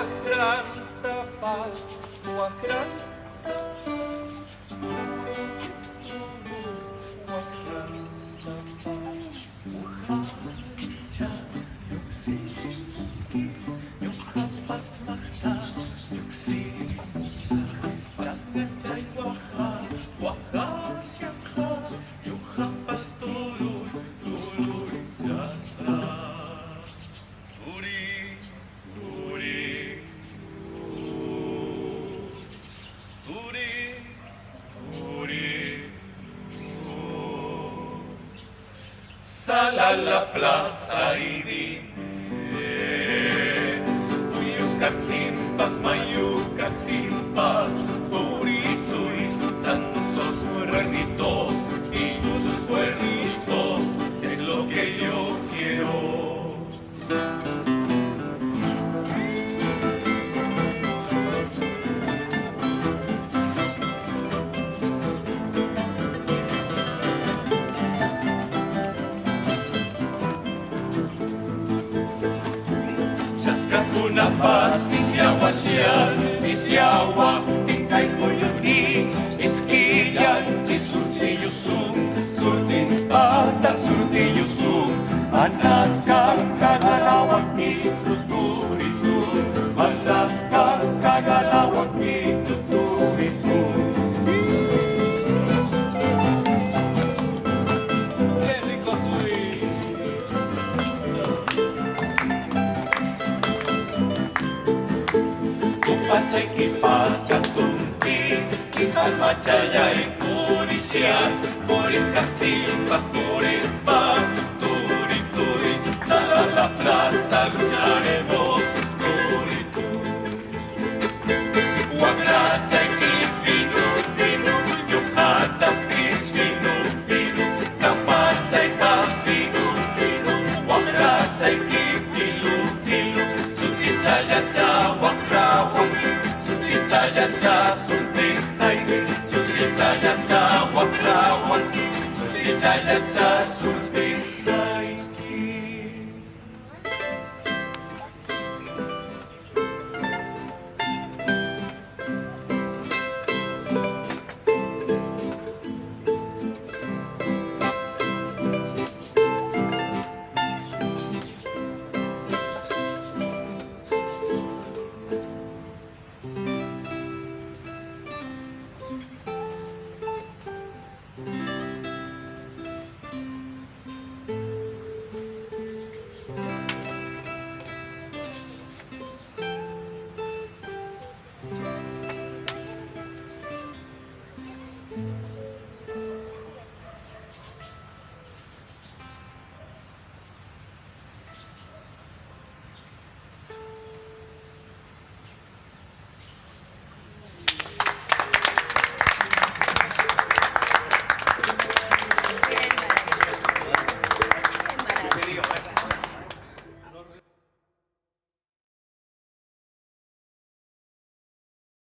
Wahranta paz, wahranta paz, wahranta paz. Yung hapas mata, yung sinusah, pas ngajay waka, waka siyaka, yung hapas tuloy, tuloy jasa. Turi, turi, turi, turi, sa Plaza ini. Timpas, mayucas, timpas, purituy, santos sos cuernitos, y tus cuernitos es lo que yo quiero. Una paz, misiawa siya, misiawa, tingkay ko yun ni, iskiyan, surti yusung, surti espada, surti yusung, manas kang kagalawag ni tuturitur, manas kang kagalawag ni tuturitur. Pacay kipas katumpis, ikal macayay kurisian, kurit katimpas kurispan, turi turi, sa la plaza lucharemos, turi turi. Wagracay kifinu finu, yung hachapis finu finu, kapacay pas finu finu, wagracay kifinu finu, sutichaya chawa krawang. Jaya ja suntis naiki, susi jaya ja wakrawan, susi jaya ja suntis naiki.